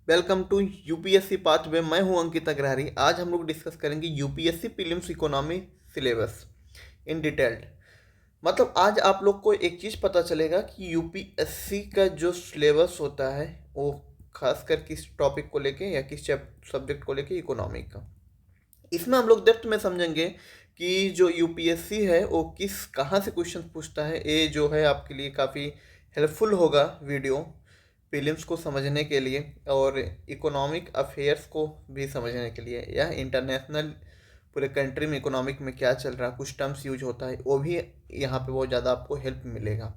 Welcome to UPSC pathway. मैं हूं अंकित अग्रहरी। आज हम लोग डिस्कस करेंगे UPSC prelims economy syllabus in detailed. मतलब आज आप लोग को एक चीज़ पता चलेगा कि यूपीएससी का जो सिलेबस होता है वो खासकर किस टॉपिक को लेके या किस सब्जेक्ट को लेके, इकोनॉमी का। इसमें हम लोग डेप्थ में समझेंगे कि जो यूपीएससी है वो किस कहाँ से क्वेश्चन पूछता है। ये जो है आपके लिए काफ़ी हेल्पफुल होगा वीडियो प्रीलिम्स को समझने के लिए और इकोनॉमिक अफेयर्स को भी समझने के लिए, या इंटरनेशनल पूरे कंट्री में इकोनॉमिक में क्या चल रहा है, कुछ टर्म्स यूज होता है, वो भी यहाँ पे बहुत ज़्यादा आपको हेल्प मिलेगा।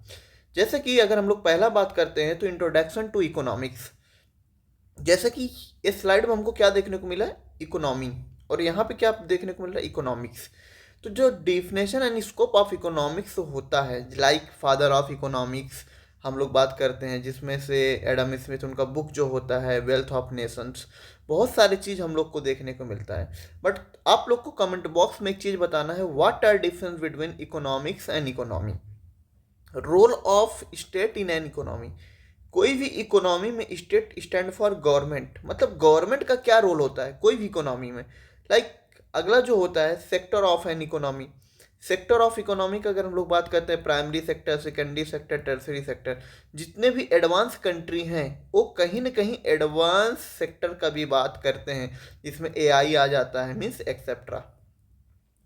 जैसे कि अगर हम लोग पहला बात करते हैं तो इंट्रोडक्शन टू इकोनॉमिक्स। जैसे कि इस स्लाइड में हमको क्या देखने को मिला है, इकोनॉमी, और यहाँ पे क्या देखने को मिल रहा है, इकोनॉमिक्स। तो जो definition and scope of economics होता है, लाइक फादर ऑफ इकोनॉमिक्स हम लोग बात करते हैं, जिसमें से एडम स्मिथ, उनका बुक जो होता है वेल्थ ऑफ नेशंस, बहुत सारी चीज़ हम लोग को देखने को मिलता है। बट आप लोग को कमेंट बॉक्स में एक चीज़ बताना है, what are difference between economics and economy. Role of state in an economy. कोई भी इकोनॉमी में स्टेट स्टैंड फॉर गवर्नमेंट, मतलब गवर्नमेंट का क्या रोल होता है कोई भी इकोनॉमी में। लाइक अगला जो होता है sector of an economy. Sector of economy का अगर हम लोग बात करते हैं, primary sector, secondary sector, tertiary sector, जितने भी एडवांस कंट्री हैं वो कहीं ना कहीं एडवांस सेक्टर का भी बात करते हैं, जिसमें एआई आ जाता है, means etcetera.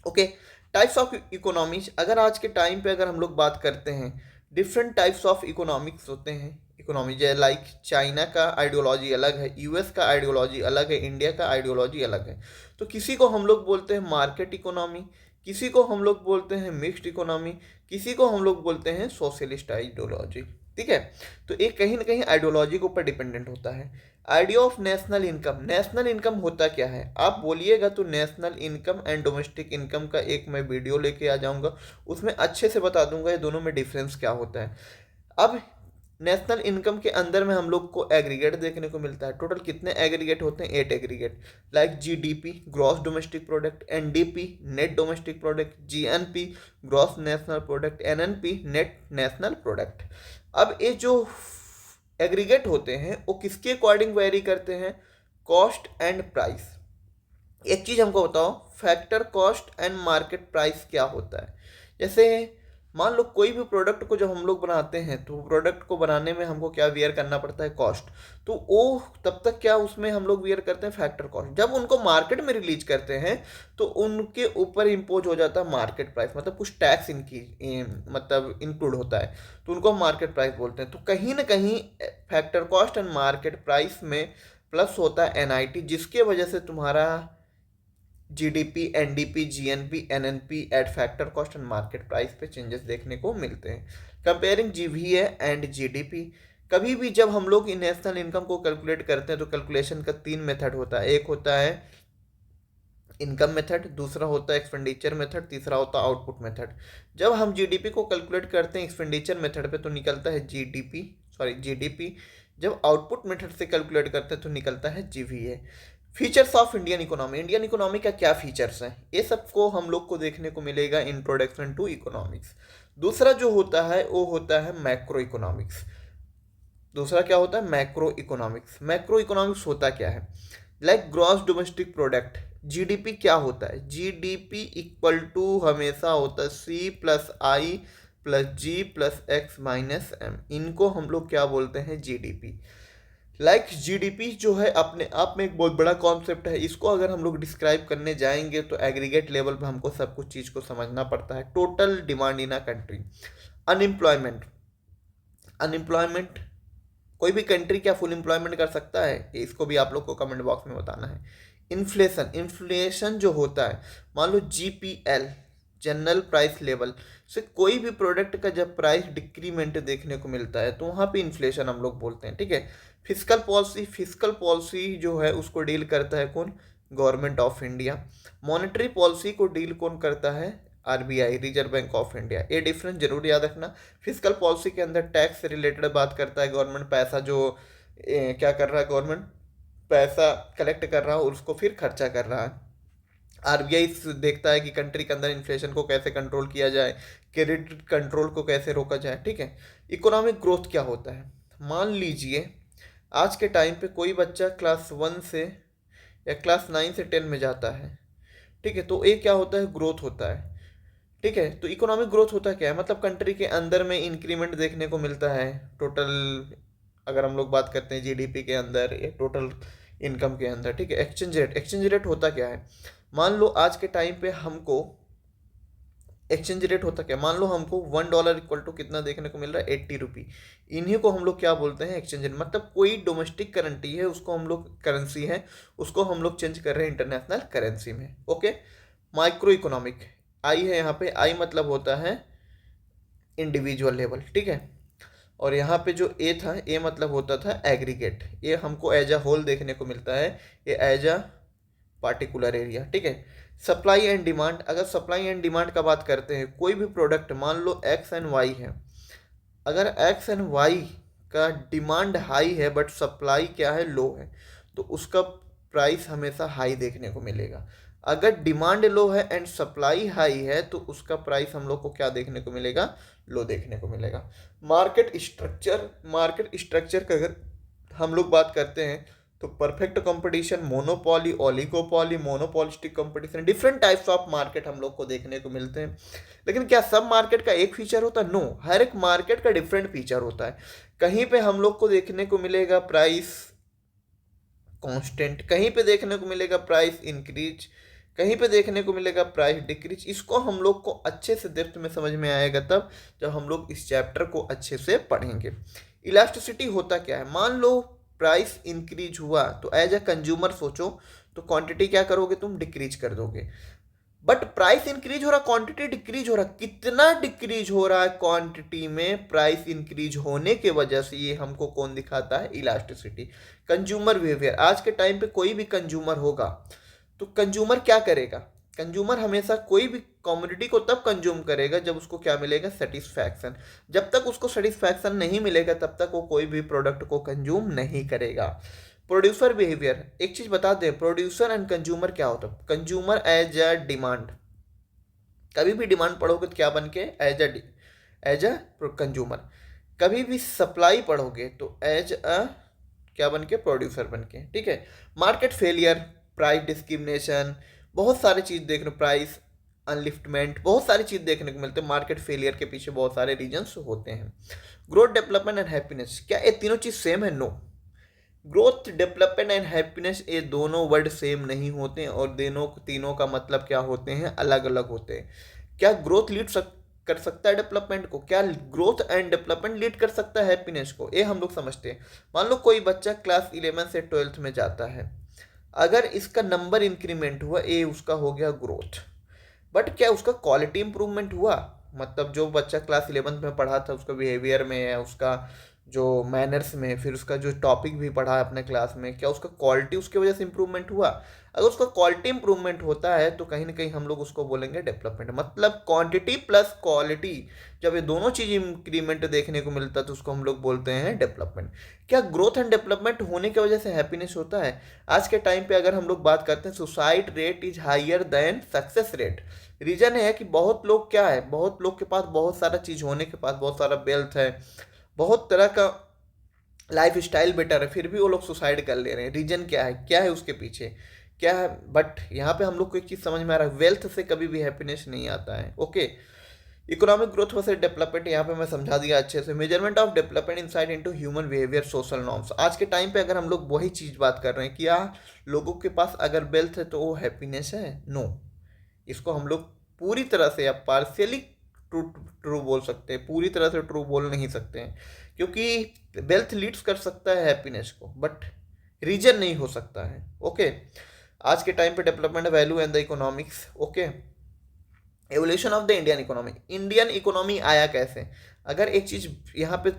Okay, types of economies. अगर आज के टाइम पे अगर हम लोग बात करते हैं, डिफरेंट टाइप्स ऑफ इकोनॉमिक्स होते हैं। इकोनॉमी जैसे लाइक चाइना का आइडियोलॉजी अलग है, यूएस का आइडियोलॉजी अलग है, इंडिया का आइडियोलॉजी अलग है। तो किसी को हम लोग बोलते हैं मार्केट इकोनॉमी, किसी को हम लोग बोलते हैं मिक्स्ड इकोनॉमी, किसी को हम लोग बोलते हैं सोशलिस्ट आइडियोलॉजी। ठीक है, तो एक कहीं ना कहीं आइडियोलॉजी के ऊपर डिपेंडेंट होता है। Idea of national income. National income होता क्या है, आप बोलिएगा तो national income and domestic income का एक मैं वीडियो लेके आ जाऊंगा, उसमें अच्छे से बता दूंगा ये दोनों में डिफरेंस क्या होता है। अब नेशनल इनकम के अंदर में हम लोग को एग्रीगेट देखने को मिलता है। टोटल कितने एग्रीगेट होते हैं, 8 aggregate. Like GDP, gross domestic product, NDP, net domestic product, GNP, gross national product, NNP, net national product. अब ये जो एग्रीगेट होते हैं वो किसके अकॉर्डिंग वेरी करते हैं, कॉस्ट एंड प्राइस। एक चीज़ हमको बताओ, factor cost and market price क्या होता है। जैसे मान लो कोई भी प्रोडक्ट को जब हम लोग बनाते हैं तो प्रोडक्ट को बनाने में हमको क्या वियर करना पड़ता है, कॉस्ट। तो वो तब तक क्या उसमें हम लोग वियर करते हैं फैक्टर कॉस्ट। जब उनको मार्केट में रिलीज करते हैं तो उनके ऊपर इम्पोज हो जाता है मार्केट प्राइस, मतलब कुछ टैक्स इनकी मतलब इंक्लूड होता है, तो उनको हम मार्केट प्राइस बोलते हैं। तो कहीं ना कहीं factor cost and market price में प्लस होता है एनआईटी, जिसके वजह से तुम्हारा GDP, NDP, GNP, NNP eight factor cost and market price पे चेंजेस देखने को मिलते हैं। Comparing GVA and GDP. कभी भी जब हम लोग नेशनल इनकम को कैलकुलेट करते हैं तो कैलकुलेशन का 3 मेथड होता है। एक होता है इनकम मेथड, दूसरा होता है एक्सपेंडिचर मेथड, तीसरा होता है आउटपुट मेथड। जब हम जीडीपी को कैलकुलेट करते हैं एक्सपेंडिचर मेथड पे तो निकलता है जीडीपी। जब आउटपुट मेथड से कैलकुलेट करते हैं तो निकलता है GVA. Features of Indian economy. Indian economy का क्या फीचर्स हैं, ये सबको हम लोग को देखने को मिलेगा इंट्रोडक्शन टू इकोनॉमिक्स। दूसरा जो होता है वो होता है मैक्रो इकोनॉमिक्स। दूसरा क्या होता है, मैक्रो इकोनॉमिक्स। मैक्रो इकोनॉमिक्स होता क्या है, like gross domestic product. GDP क्या होता है, जीडीपी इक्वल टू हमेशा होता है सी प्लस आई प्लस जी प्लस एक्स माइनस एम। इनको हम लोग क्या बोलते हैं, जीडीपी। लाइक जीडीपी जो है अपने आप में एक बहुत बड़ा कॉन्सेप्ट है। इसको अगर हम लोग डिस्क्राइब करने जाएंगे तो एग्रीगेट लेवल पे हमको सब कुछ चीज़ को समझना पड़ता है। Total demand in a country. Unemployment. Unemployment, कोई भी कंट्री क्या फुल एम्प्लॉयमेंट कर सकता है, इसको भी आप लोग को कमेंट बॉक्स में बताना है। इन्फ्लेशन। इन्फ्लेशन जो होता है, मान लो जीपीएल, जनरल प्राइस लेवल से कोई भी प्रोडक्ट का जब प्राइस डिक्रीमेंट देखने को मिलता है तो वहाँ पे इन्फ्लेशन हम लोग बोलते हैं। ठीक है, फिजिकल पॉलिसी। फिजिकल पॉलिसी जो है उसको डील करता है कौन, government of India. Monetary policy को डील कौन करता है, RBI, reserve bank of India. ये डिफरेंस जरूर याद रखना। फिजिकल पॉलिसी के अंदर टैक्स से रिलेटेड बात करता है, गवर्नमेंट पैसा जो क्या कर रहा है, गवर्नमेंट पैसा कलेक्ट कर रहा है और उसको फिर खर्चा कर रहा है। आरबीआई देखता है कि कंट्री के अंदर इन्फ्लेशन को कैसे कंट्रोल किया जाए, क्रेडिट कंट्रोल को कैसे रोका जाए। ठीक है, इकोनॉमिक ग्रोथ क्या होता है, मान लीजिए आज के टाइम पे कोई बच्चा क्लास 1 से या क्लास 9 से 10 में जाता है, ठीक है, तो एक क्या होता है, ग्रोथ होता है। ठीक है, तो इकोनॉमिक ग्रोथ होता क्या है, मतलब कंट्री के अंदर में इंक्रीमेंट देखने को मिलता है टोटल, अगर हम लोग बात करते हैं जीडीपी के अंदर या टोटल इनकम के अंदर। ठीक है, एक्सचेंज रेट होता क्या है, मान लो आज के टाइम पे हमको एक्सचेंज रेट होता क्या, मान लो हमको $1 इक्वल टू कितना देखने को मिल रहा है, 80 रुपी। इन्हीं को हम लोग क्या बोलते हैं, एक्सचेंज रेट। मतलब कोई डोमेस्टिक करेंसी है, उसको हम लोग करेंसी है, उसको हम लोग चेंज कर रहे हैं इंटरनेशनल करेंसी में। ओके, माइक्रो इकोनॉमिक, आई है यहाँ पे, आई मतलब होता है इंडिविजुअल लेवल। ठीक है, और यहाँ पे जो ए था, ए मतलब होता था एग्रीगेट, ये हमको एज अ होल देखने को मिलता है, ये एज अ पार्टिकुलर एरिया। ठीक है, सप्लाई एंड डिमांड, अगर सप्लाई एंड डिमांड का बात करते हैं, कोई भी प्रोडक्ट मान लो एक्स एंड वाई है, अगर एक्स एंड वाई का डिमांड हाई है बट सप्लाई क्या है, लो है, तो उसका प्राइस हमेशा हाई देखने को मिलेगा। अगर डिमांड लो है एंड सप्लाई हाई है तो उसका प्राइस हम लोग को क्या देखने को मिलेगा, लो देखने को मिलेगा। मार्केट स्ट्रक्चर का अगर हम लोग बात करते हैं तो perfect competition, monopoly, oligopoly, monopolistic competition, different types of market हम लोग को देखने को मिलते हैं। लेकिन क्या सब मार्केट का एक फीचर होता है, नो, हर एक मार्केट का डिफरेंट फीचर होता है। कहीं पे हम लोग को देखने को मिलेगा प्राइस कांस्टेंट, कहीं पे देखने को मिलेगा प्राइस इंक्रीज, कहीं पे देखने को मिलेगा प्राइस डिक्रीज। इसको हम लोग को अच्छे से डेप्थ में समझ में आएगा तब जब हम लोग इस चैप्टर को अच्छे से पढ़ेंगे। इलास्टिसिटी होता क्या है, मान लो प्राइस इंक्रीज हुआ तो एज अ कंज्यूमर सोचो, तो क्वांटिटी क्या करोगे तुम, डिक्रीज कर दोगे। बट प्राइस इंक्रीज हो रहा, क्वांटिटी डिक्रीज हो रहा, कितना डिक्रीज हो रहा है क्वांटिटी में, प्राइस इंक्रीज होने के वजह से, ये हमको कौन दिखाता है, इलास्टिसिटी। कंज्यूमर बिहेवियर, आज के टाइम पे कोई भी कंज्यूमर होगा तो कंज्यूमर क्या करेगा, कंज्यूमर हमेशा कोई भी कमोडिटी को तब कंज्यूम करेगा जब उसको क्या मिलेगा, सेटिस्फैक्शन। जब तक उसको सेटिस्फैक्शन नहीं मिलेगा तब तक वो कोई भी प्रोडक्ट को कंज्यूम नहीं करेगा। प्रोड्यूसर बिहेवियर, एक चीज बता दें, प्रोड्यूसर एंड कंज्यूमर क्या होता है, कंज्यूमर एज अ डिमांड, कभी भी डिमांड पढ़ोगे तो क्या बन के, एज अ कंज्यूमर। कभी भी सप्लाई पढ़ोगे तो एज अ क्या बन के, प्रोड्यूसर बन के। ठीक है, मार्केट फेलियर, प्राइस डिस्क्रिमिनेशन, बहुत सारी चीज देखने, प्राइस अनलिफ्टमेंट, बहुत सारी चीज देखने को मिलते हैं। मार्केट फेलियर के पीछे बहुत सारे रीजंस होते हैं। ग्रोथ, डेवलपमेंट एंड हैप्पीनेस, क्या ये तीनों चीज सेम है, no. Growth, development and happiness ये दोनों वर्ड सेम नहीं होते हैं, और दोनों तीनों का मतलब क्या होते हैं, अलग अलग होते हैं। क्या ग्रोथ कर सकता है डेवलपमेंट को, क्या ग्रोथ एंड डेवलपमेंट लीड कर सकता है हैप्पीनेस को, ये हम लोग समझते हैं। मान लो कोई बच्चा क्लास 11 से 12th में जाता है, अगर इसका नंबर इंक्रीमेंट हुआ, ये उसका हो गया ग्रोथ। बट क्या उसका क्वालिटी इंप्रूवमेंट हुआ, मतलब जो बच्चा क्लास 11th में पढ़ा था उसका बिहेवियर में या उसका जो मैनर्स में, फिर उसका जो टॉपिक भी पढ़ा अपने क्लास में, क्या उसका क्वालिटी उसकी वजह से इंप्रूवमेंट हुआ। अगर उसका क्वालिटी इंप्रूवमेंट होता है तो कहीं ना कहीं हम लोग उसको बोलेंगे डेवलपमेंट। मतलब क्वांटिटी प्लस क्वालिटी, जब ये दोनों चीज इंक्रीमेंट देखने को मिलता है तो उसको हम लोग बोलते हैं डेवलपमेंट। क्या ग्रोथ एंड डेवलपमेंट होने की वजह से हैप्पीनेस होता है, आज के टाइम पे अगर हम लोग बात करते हैं, suicide rate is higher than success rate. Reason है कि बहुत लोग क्या है, बहुत लोग के पास बहुत सारा चीज होने के पास, बहुत सारा वेल्थ है, बहुत तरह का लाइफ स्टाइल बेटर है, फिर भी वो लोग सुसाइड कर ले रहे हैं। रीजन क्या है, क्या है उसके पीछे, क्या है। बट यहाँ पे हम लोग को एक चीज़ समझ में आ रहा है, वेल्थ से कभी भी हैप्पीनेस नहीं आता है। Okay, economic growth versus development यहाँ पे मैं समझा दिया अच्छे से। Measurement of development inside into human behaviour, social norms. आज के टाइम पे अगर हम लोग वही चीज़ बात कर रहे हैं, क्या लोगों के पास अगर वेल्थ है तो वो हैप्पीनेस है, नो। इसको हम लोग पूरी तरह से या पार्शियली ट्रू ट्रू बोल सकते हैं, पूरी तरह से ट्रू बोल नहीं सकते हैं, क्योंकि वेल्थ लीड्स कर सकता है हैप्पीनेस को, बट रीजन नहीं हो सकता है। ओके, आज के टाइम पे development value and the economics. Okay, evolution of the Indian economy, Indian economy आया कैसे। अगर एक चीज़ यहाँ पे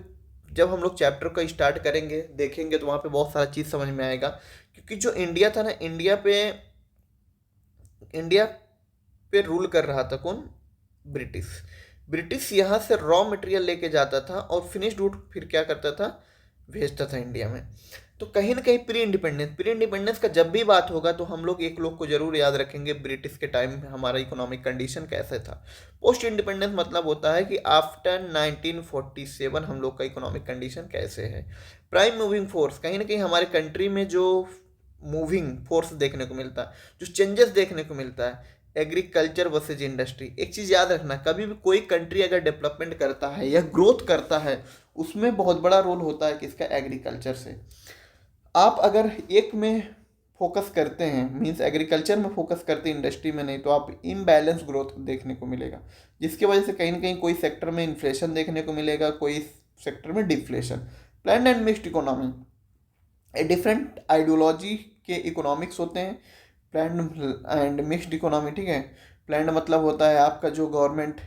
जब हम लोग चैप्टर को स्टार्ट करेंगे देखेंगे तो वहाँ पे बहुत सारा चीज़ समझ में आएगा। क्योंकि जो इंडिया था ना, इंडिया पे रूल कर रहा था कौन, ब्रिटिश। ब्रिटिश यहाँ से रॉ मटेरियल लेके जाता था और फिनिश गुड फिर क्या करता था, भेजता था इंडिया में। तो कहीं ना कहीं प्री इंडिपेंडेंस का जब भी बात होगा तो हम लोग एक लोग को जरूर याद रखेंगे, ब्रिटिश के टाइम में हमारा इकोनॉमिक कंडीशन कैसे था। पोस्ट इंडिपेंडेंस मतलब होता है कि आफ्टर 1947 हम लोग का इकोनॉमिक कंडीशन कैसे है। प्राइम मूविंग फोर्स, कहीं ना कहीं हमारे कंट्री में जो मूविंग फोर्स देखने को मिलता है, जो चेंजेस देखने को मिलता है, एग्रीकल्चर वर्सेज इंडस्ट्री। एक चीज़ याद रखना, कभी भी कोई कंट्री अगर डेवलपमेंट करता है या ग्रोथ करता है, उसमें बहुत बड़ा रोल होता है किसका, एग्रीकल्चर से। आप अगर एक में फोकस करते हैं, मींस एग्रीकल्चर में फोकस करते हैं, इंडस्ट्री में नहीं, तो आप इम्बैलेंस ग्रोथ देखने को मिलेगा, जिसकी वजह से कहीं ना कहीं कोई सेक्टर में इन्फ्लेशन देखने को मिलेगा, कोई सेक्टर में deflation. Planned and mixed economy, different ideology के इकोनॉमिक्स होते हैं, प्लान्ड एंड मिक्स्ड इकोनॉमी, ठीक है। प्लान्ड मतलब होता है आपका जो गवर्नमेंट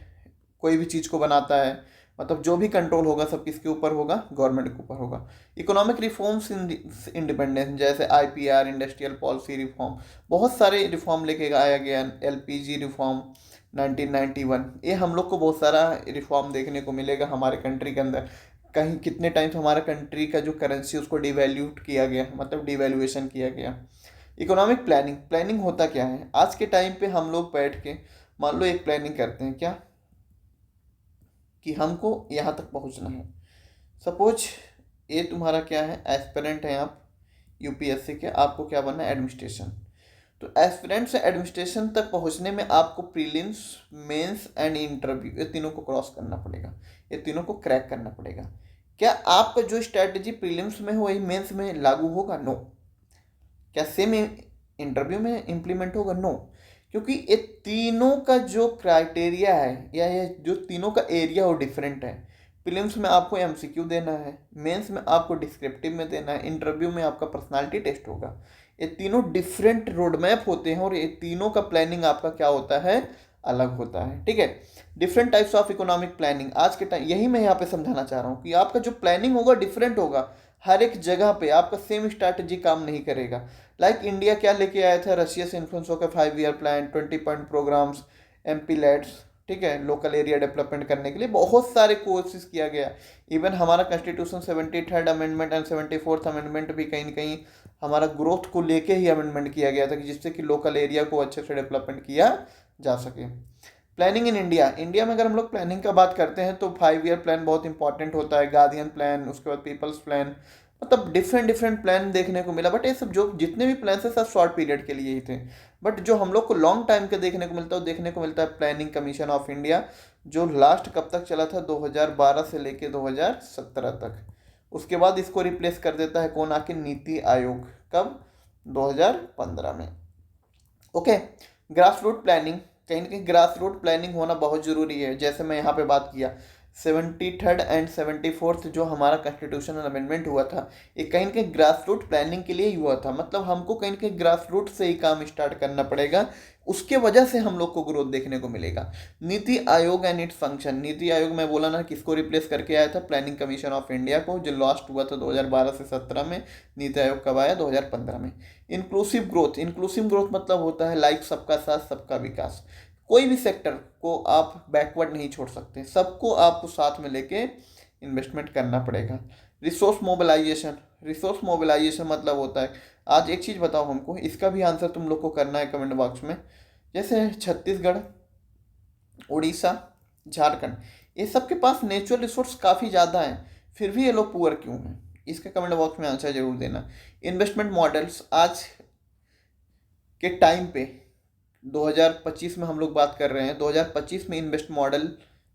कोई भी चीज़ को बनाता है, मतलब जो भी कंट्रोल होगा सब किसके ऊपर होगा, गवर्नमेंट के ऊपर होगा। इकोनॉमिक रिफॉर्म्स इन इंडिपेंडेंस, जैसे आईपीआर, इंडस्ट्रियल पॉलिसी रिफॉर्म, बहुत सारे रिफॉर्म लेके आया गया। एलपीजी रिफॉर्म 1991, ये हम लोग को बहुत सारा रिफॉर्म देखने को मिलेगा हमारे कंट्री के अंदर। कहीं कितने टाइम्स हमारा कंट्री का जो करेंसी उसको डिवैल्यूट किया गया, मतलब डिवैल्यूएशन किया गया। इकोनॉमिक प्लानिंग, प्लानिंग होता क्या है, आज के टाइम पे हम लोग बैठ के मान लो एक प्लानिंग करते हैं क्या, कि हमको यहाँ तक पहुँचना है। सपोज ये तुम्हारा क्या है, एस्पिरेंट है आप यूपीएससी के, आपको क्या बनना है, एडमिनिस्ट्रेशन। तो एस्पिरेंट से एडमिनिस्ट्रेशन तक पहुँचने में आपको प्रीलिम्स, मेंस एंड इंटरव्यू, ये तीनों को क्रॉस करना पड़ेगा, ये तीनों को क्रैक करना पड़ेगा। क्या आपका जो स्ट्रैटेजी प्रीलिम्स में हो वही मेंस में लागू होगा, नो। क्या सेम इंटरव्यू में इम्प्लीमेंट होगा, नो। क्योंकि ये तीनों का जो क्राइटेरिया है या ये जो तीनों का एरिया वो डिफरेंट है। प्रीलिम्स में आपको एमसीक्यू देना है, मेंस में आपको डिस्क्रिप्टिव में देना है, इंटरव्यू में आपका पर्सनालिटी टेस्ट होगा। ये तीनों डिफरेंट रोड मैप होते हैं और ये तीनों का प्लानिंग आपका क्या होता है, अलग होता है, ठीक है। Different types of economic planning, आज के टाइम यही मैं यहाँ पे समझाना चाह रहा हूँ कि आपका जो प्लानिंग होगा डिफरेंट होगा। हर एक जगह पे आपका सेम स्ट्रैटेजी काम नहीं करेगा। लाइक इंडिया क्या लेके आया था, रशिया से इन्फ्लुएंस होकर 5 year plan, 20 point programmes, MP LADS, ठीक है, लोकल एरिया डेवलपमेंट करने के लिए बहुत सारे कोर्सेज किया गया। इवन हमारा constitution 73rd amendment and 74th amendment भी कहीं ना कहीं हमारा ग्रोथ को लेके ही अमेंडमेंट किया गया था, कि जिससे कि लोकल एरिया को अच्छे से डेवलपमेंट किया जा सके। प्लानिंग इन इंडिया, इंडिया में अगर हम लोग प्लानिंग का बात करते हैं तो 5 ईयर प्लान बहुत इंपॉर्टेंट होता है, गार्डियन प्लान, उसके बाद पीपल्स प्लान, मतलब डिफरेंट डिफरेंट प्लान देखने को मिला। बट ये सब जो जितने भी प्लान है सब शॉर्ट पीरियड के लिए ही थे। बट जो हम लोग को लॉन्ग टाइम के देखने को मिलता है, वो देखने को मिलता है प्लानिंग कमीशन ऑफ इंडिया, जो लास्ट कब तक चला था, 2012 से लेके 2017 तक। उसके बाद इसको रिप्लेस कर देता है कौन, आके नीति आयोग, कब, 2015 में। ओके। ग्रास रूट प्लानिंग, कहीं ना कहीं ग्रास रूट प्लानिंग होना बहुत ज़रूरी है। जैसे मैं यहाँ पे बात किया 73rd एंड 74th जो हमारा कॉन्स्टिट्यूशनल अमेंडमेंट हुआ था, ये कहीं ना कहीं ग्रास रूट प्लानिंग के लिए ही हुआ था। मतलब हमको कहीं ना कहीं ग्रास रूट से ही काम स्टार्ट करना पड़ेगा, उसके वजह से हम लोग को ग्रोथ देखने को मिलेगा। NITI Aayog and its function, NITI Aayog मैं बोला ना किसको रिप्लेस करके आया था, प्लानिंग कमीशन ऑफ इंडिया को, जो लास्ट हुआ था 2012 से 17 में। नीति आयोग कब आया, 2015 में। इंक्लूसिव ग्रोथ, इंक्लूसिव ग्रोथ मतलब होता है लाइक सबका साथ सबका विकास। कोई भी सेक्टर को आप बैकवर्ड नहीं छोड़ सकते, सबको आपको साथ में लेके इन्वेस्टमेंट करना पड़ेगा। रिसोर्स मोबिलाइजेशन, रिसोर्स मोबिलाइजेशन मतलब होता है, आज एक चीज़ बताओ हमको, इसका भी आंसर तुम लोग को करना है कमेंट बॉक्स में। जैसे छत्तीसगढ़, उड़ीसा, झारखंड, ये सब के पास नेचुरल रिसोर्स काफ़ी ज़्यादा हैं, फिर भी ये लोग पुअर क्यों हैं, इसका कमेंट बॉक्स में आंसर जरूर देना। इन्वेस्टमेंट मॉडल्स, आज के टाइम पे 2025 में हम लोग बात कर रहे हैं, 2025 में इन्वेस्ट मॉडल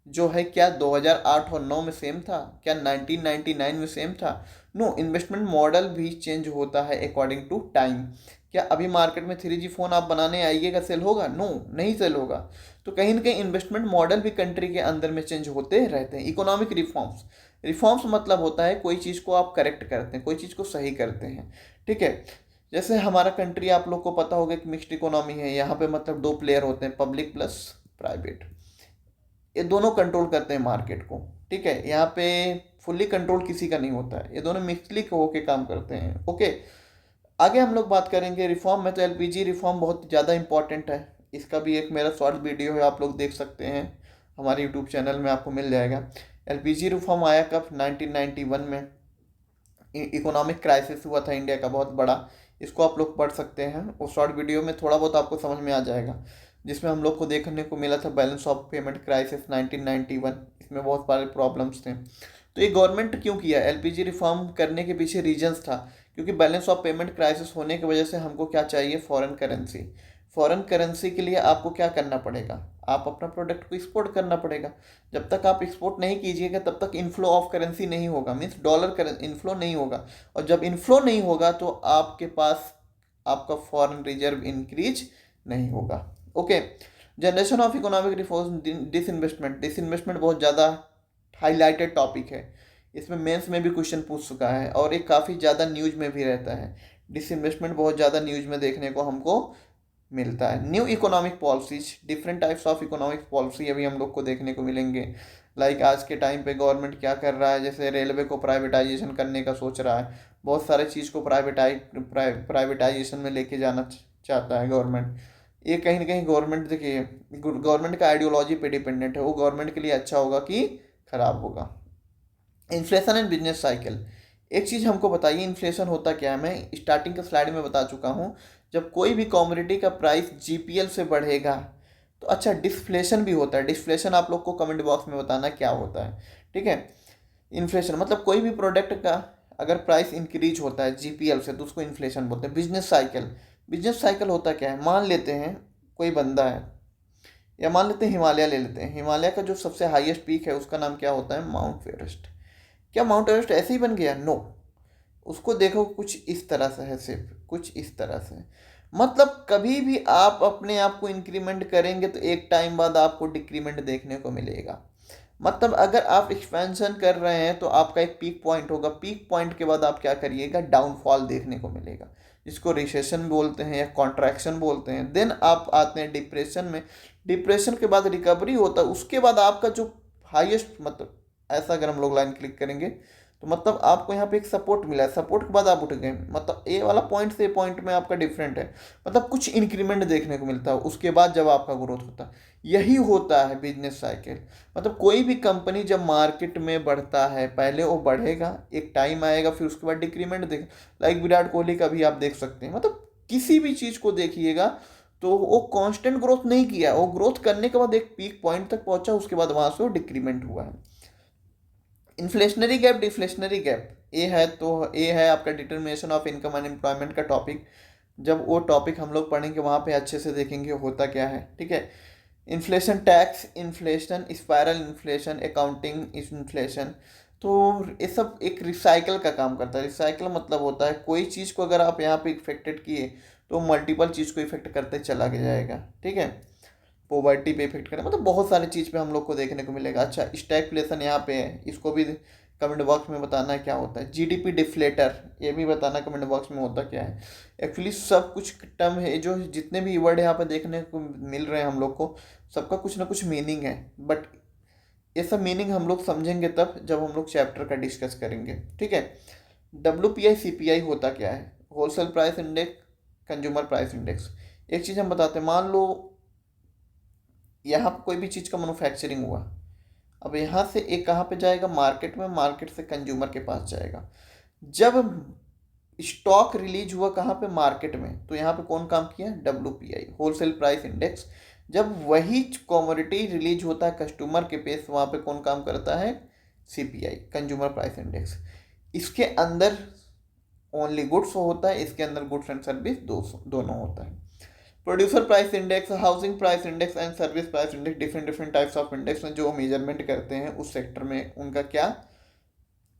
जो है क्या 2008 और 9 में सेम था, क्या 1999 में सेम था, नो। इन्वेस्टमेंट मॉडल भी चेंज होता है अकॉर्डिंग टू टाइम। क्या अभी मार्केट में 3G फ़ोन आप बनाने आइएगा, सेल होगा, नो, नहीं सेल होगा। तो कहीं ना कहीं इन्वेस्टमेंट मॉडल भी कंट्री के अंदर में चेंज होते रहते हैं। इकोनॉमिक रिफॉर्म्स, रिफॉर्म्स मतलब होता है कोई चीज़ को आप करेक्ट करते हैं, कोई चीज़ को सही करते हैं, ठीक है। जैसे हमारा कंट्री आप लोग को पता होगा कि मिक्स्ड इकोनॉमी है, यहाँ पे मतलब दो प्लेयर होते हैं, पब्लिक प्लस प्राइवेट, ये दोनों कंट्रोल करते हैं मार्केट को, ठीक है। यहाँ पे फुल्ली कंट्रोल किसी का नहीं होता है, ये दोनों मिक्सली होके काम करते हैं, ओके। आगे हम लोग बात करेंगे रिफॉर्म में, तो एलपीजी रिफॉर्म बहुत ज़्यादा इंपॉर्टेंट है। इसका भी एक मेरा शॉर्ट वीडियो है, आप लोग देख सकते हैं, हमारे यूट्यूब चैनल में आपको मिल जाएगा। एलपीजी रिफॉर्म आया कब, 1991 में। इकोनॉमिक क्राइसिस हुआ था इंडिया का बहुत बड़ा, इसको आप लोग पढ़ सकते हैं। वो शॉर्ट वीडियो में थोड़ा बहुत आपको समझ में आ जाएगा, जिसमें हम लोग को देखने को मिला था बैलेंस ऑफ पेमेंट क्राइसिस 1991। इसमें बहुत सारे प्रॉब्लम्स थे। तो ये गवर्नमेंट क्यों किया, एलपीजी रिफॉर्म करने के पीछे रीजंस था, क्योंकि बैलेंस ऑफ पेमेंट क्राइसिस होने की वजह से हमको क्या चाहिए, फॉरेन करेंसी। फॉरेन करेंसी के लिए आपको क्या करना पड़ेगा, आप अपना प्रोडक्ट को एक्सपोर्ट करना पड़ेगा। जब तक आप एक्सपोर्ट नहीं कीजिएगा तब तक इनफ्लो ऑफ करेंसी नहीं होगा, मीन्स डॉलर इनफ्लो नहीं होगा। और जब इनफ्लो नहीं होगा तो आपके पास आपका फॉरेन रिजर्व इंक्रीज नहीं होगा। Okay, generation of economic reform, disinvestment. Disinvestment बहुत ज़्यादा हाईलाइटेड टॉपिक है, इसमें मेंस में भी क्वेश्चन पूछ चुका है और ये काफ़ी ज़्यादा न्यूज में भी रहता है। डिसइन्वेस्टमेंट बहुत ज़्यादा न्यूज में देखने को हमको मिलता है। New economic policies, different types of economic policy अभी हम लोग को देखने को मिलेंगे। लाइक आज के टाइम पे गवर्नमेंट क्या कर रहा है, जैसे रेलवे को प्राइवेटाइजेशन करने का सोच रहा है, बहुत सारे चीज़ को प्राइवेटाइजेशन में लेके जाना चाहता है गवर्नमेंट। ये कहीं ना कहीं गवर्नमेंट, देखिए गवर्नमेंट का आइडियोलॉजी पे डिपेंडेंट है, वो गवर्नमेंट के लिए अच्छा होगा कि खराब होगा। इन्फ्लेशन एंड बिजनेस साइकिल, एक चीज़ हमको बताइए इन्फ्लेशन होता क्या है। मैं स्टार्टिंग के स्लाइड में बता चुका हूँ, जब कोई भी कॉमोडिटी का प्राइस जीपीएल से बढ़ेगा तो अच्छा डिस्फ्लेशन भी होता है। डिस्फ्लेशन आप लोग को कमेंट बॉक्स में बताना क्या होता है, ठीक है। इन्फ्लेशन मतलब कोई भी प्रोडक्ट का अगर प्राइस इंक्रीज होता है जीपीएल से तो उसको इन्फ्लेशन बोलते हैं। बिजनेस साइकिल, बिजनेस साइकिल होता क्या है, मान लेते हैं कोई बंदा है, या मान लेते हैं हिमालय ले लेते हैं, हिमालय का जो सबसे हाईएस्ट पीक है उसका नाम क्या होता है, माउंट एवरेस्ट। क्या माउंट एवरेस्ट ऐसे ही बन गया, नो। उसको देखो कुछ इस तरह से है, सिर्फ कुछ इस तरह से। मतलब कभी भी आप अपने आप को इंक्रीमेंट करेंगे तो एक टाइम बाद आपको डिक्रीमेंट देखने को मिलेगा। मतलब अगर आप एक्सपेंशन कर रहे हैं तो आपका एक पीक पॉइंट होगा, पीक पॉइंट के बाद आप क्या करिएगा, डाउनफॉल देखने को मिलेगा, जिसको रिसेशन बोलते हैं या कॉन्ट्रैक्शन बोलते हैं। देन आप आते हैं डिप्रेशन में, डिप्रेशन के बाद रिकवरी होता है, उसके बाद आपका जो हाईएस्ट, मतलब ऐसा अगर हम लोग लाइन क्लिक करेंगे तो मतलब आपको यहाँ पे एक सपोर्ट मिला है, सपोर्ट के बाद आप उठ गए, मतलब ए वाला पॉइंट से पॉइंट में आपका डिफरेंट है, मतलब कुछ इंक्रीमेंट देखने को मिलता है उसके बाद जब आपका ग्रोथ होता है। यही होता है बिजनेस साइकिल। मतलब कोई भी कंपनी जब मार्केट में बढ़ता है, पहले वो बढ़ेगा, एक टाइम आएगा, फिर उसके बाद डिक्रीमेंट देगा। लाइक विराट कोहली का भी आप देख सकते हैं, मतलब किसी भी चीज़ को देखिएगा तो वो कांस्टेंट ग्रोथ नहीं किया, वो ग्रोथ करने के बाद एक पीक पॉइंट तक पहुंचा, उसके बाद वहां से वो डिक्रीमेंट हुआ है। इन्फ्लेशनरी गैप, डिफ्लेशनरी गैप, ये है तो ये है आपका determination of income and employment का टॉपिक। जब वो टॉपिक हम लोग पढ़ेंगे वहाँ पे अच्छे से देखेंगे होता क्या है, ठीक है। Inflation, tax inflation, spiral inflation, accounting inflation, तो ये सब एक रिसाइकल का काम करता है। रिसाइकल मतलब होता है कोई चीज़ को अगर आप यहाँ पे इफेक्टेड किए तो मल्टीपल चीज़ को इफेक्ट करते चला जाएगा, ठीक है। पॉवर्टी पे इफेक्ट करें, मतलब बहुत सारी चीज़ पे हम लोग को देखने को मिलेगा। अच्छा स्टैगफ्लेशन यहाँ पे है, इसको भी कमेंट बॉक्स में बताना है क्या होता है। जीडीपी डिफ्लेटर, ये भी बताना कमेंट बॉक्स में होता क्या है। एक्चुअली सब कुछ टर्म है, जो जितने भी वर्ड यहाँ पे देखने को मिल रहे हैं हम लोग को, सबका कुछ ना कुछ मीनिंग है, बट ये सब मीनिंग हम लोग समझेंगे तब जब हम लोग चैप्टर का डिस्कस करेंगे, ठीक है। WPI CPI होता क्या है, wholesale price index, consumer price index. एक चीज़ हम बताते हैं, मान लो यहाँ पर कोई भी चीज़ का मैन्युफैक्चरिंग हुआ, अब यहाँ से एक कहाँ पे जाएगा, मार्केट में, मार्केट से कंज्यूमर के पास जाएगा। जब स्टॉक रिलीज हुआ कहाँ पे, मार्केट में, तो यहाँ पे कौन काम किया, WPI, होलसेल प्राइस इंडेक्स। जब वही कमोडिटी रिलीज होता है कस्टमर के पेस, वहाँ पे कौन काम करता है, CPI, कंज्यूमर प्राइस इंडेक्स। इसके अंदर ओनली गुड्स होता है, इसके अंदर गुड्स एंड सर्विस दोनों होता है। Producer price index, housing price index and service price index, different different types of index में जो मेजरमेंट करते हैं उस सेक्टर में उनका क्या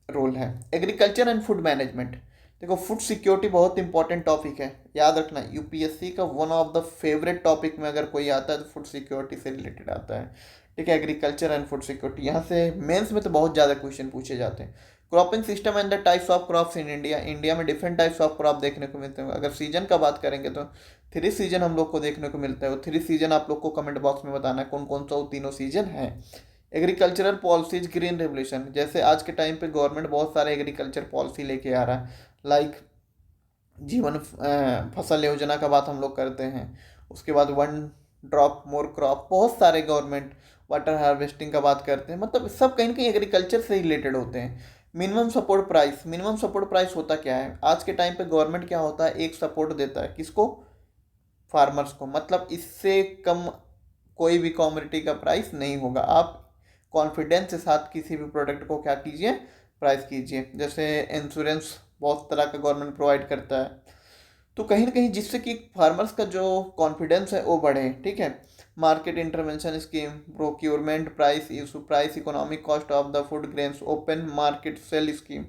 रोल है। एग्रीकल्चर एंड फूड मैनेजमेंट, देखो फूड सिक्योरिटी बहुत इंपॉर्टेंट टॉपिक है, याद रखना। यूपीएससी का one of the favourite topic में अगर कोई आता है तो फूड सिक्योरिटी से रिलेटेड आता है, ठीक है। एग्रीकल्चर एंड फूड सिक्योरिटी, यहाँ से मेंस में तो बहुत ज़्यादा क्वेश्चन पूछे जाते हैं। Cropping system and the types of crops in India, India में डिफरेंट टाइप्स ऑफ क्रॉप देखने को मिलते हैं। अगर सीजन का बात करेंगे तो 3 सीजन हम लोग को देखने को मिलता है, वो 3 सीजन आप लोग को कमेंट बॉक्स में बताना है कौन कौन सा वो तीनों सीजन है। एग्रीकल्चरल पॉलिसीज, ग्रीन रेवोल्यूशन, जैसे आज के टाइम पे गवर्नमेंट बहुत सारे एग्रीकल्चर पॉलिसी लेके आ रहा है। लाइक जीवन फसल योजना का बात हम लोग करते हैं, उसके बाद 1 ड्रॉप मोर क्रॉप, बहुत सारे गवर्नमेंट वाटर हार्वेस्टिंग का बात करते हैं, मतलब सब कहीं ना कहीं एग्रीकल्चर से रिलेटेड होते हैं। मिनिमम सपोर्ट प्राइस होता क्या है? आज के टाइम पे गवर्नमेंट क्या होता है, एक सपोर्ट देता है किसको? फार्मर्स को। मतलब इससे कम कोई भी कॉमोडिटी का प्राइस नहीं होगा। आप कॉन्फिडेंस के साथ किसी भी प्रोडक्ट को क्या कीजिए, प्राइस कीजिए। जैसे इंश्योरेंस बहुत तरह का गवर्नमेंट प्रोवाइड करता है, तो कहीं ना कहीं जिससे कि फार्मर्स का जो कॉन्फिडेंस है वो बढ़े। ठीक है। Market intervention scheme, procurement price issue, price economic cost of the food grains, open market sale scheme,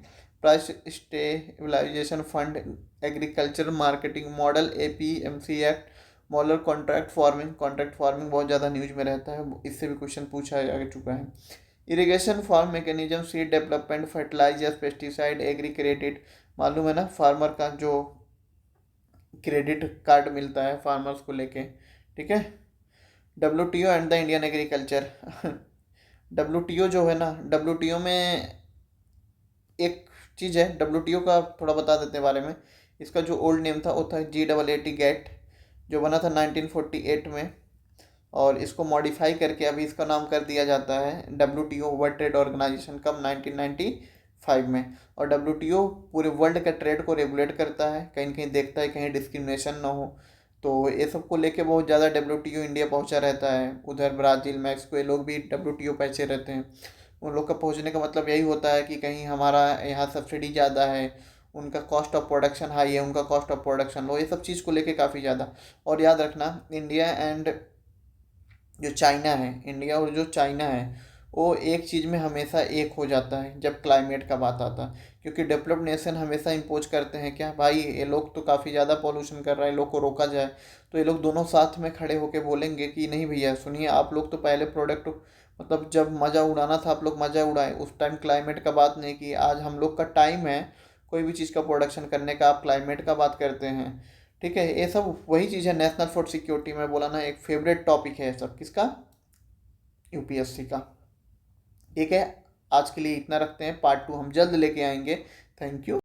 price stabilisation fund, agriculture marketing model, APMC act, model contract farming बहुत ज़्यादा न्यूज में रहता है, इससे भी क्वेश्चन पूछा जा चुका है। Irrigation farm mechanism, seed development, fertiliser, pesticide, agri credit, मालूम है ना, फार्मर का जो क्रेडिट कार्ड मिलता है फार्मर्स को लेके। ठीक है। WTO and the Indian agriculture. WTO जो है ना, डब्ल्यूटीओ में एक चीज़ है, डब्ल्यूटीओ का थोड़ा बता देते हैं बारे में। इसका जो ओल्ड नेम था वो था GAAT गैट, जो बना था 1948 में, और इसको मॉडिफाई करके अभी इसका नाम कर दिया जाता है डब्ल्यूटीओ, वर्ल्ड ट्रेड ऑर्गेनाइजेशन, कब? 1995 में। और डब्ल्यूटीओ पूरे वर्ल्ड का ट्रेड को रेगुलेट करता है, कहीं कहीं देखता है कहीं डिस्क्रिमिनेशन ना हो। तो ये सब को लेके बहुत ज़्यादा डब्ल्यूटीओ इंडिया पहुंचा रहता है। उधर ब्राज़ील, मैक्सिको, ये लोग भी डब्ल्यूटीओ पहुँचे रहते हैं। उन लोग का पहुंचने का मतलब यही होता है कि कहीं हमारा यहाँ सब्सिडी ज़्यादा है, उनका कॉस्ट ऑफ प्रोडक्शन हाई है, उनका कॉस्ट ऑफ प्रोडक्शन लो, ये सब चीज़ को लेके काफ़ी ज़्यादा। और याद रखना, इंडिया और जो चाइना है वो एक चीज़ में हमेशा एक हो जाता है जब क्लाइमेट का बात आता है। क्योंकि डेवलप्ड नेशन हमेशा इम्पोज करते हैं क्या भाई, ये लोग तो काफ़ी ज़्यादा पॉल्यूशन कर रहा है, लोग को रोका जाए। तो ये लोग दोनों साथ में खड़े होकर बोलेंगे कि नहीं भैया सुनिए, आप लोग तो पहले प्रोडक्ट, मतलब जब मज़ा उड़ाना था आप लोग मज़ा उड़ाए, उस टाइम क्लाइमेट का बात नहीं की। आज हम लोग का टाइम है कोई भी चीज़ का प्रोडक्शन करने का, आप क्लाइमेट का बात करते हैं। ठीक है। ये सब वही चीज़ है, नेशनल फूड सिक्योरिटी में बोला ना, एक फेवरेट टॉपिक है सब किसका? यूपीएससी का। ठीक है। आज के लिए इतना रखते हैं, पार्ट 2 हम जल्द लेके आएंगे। Thank you.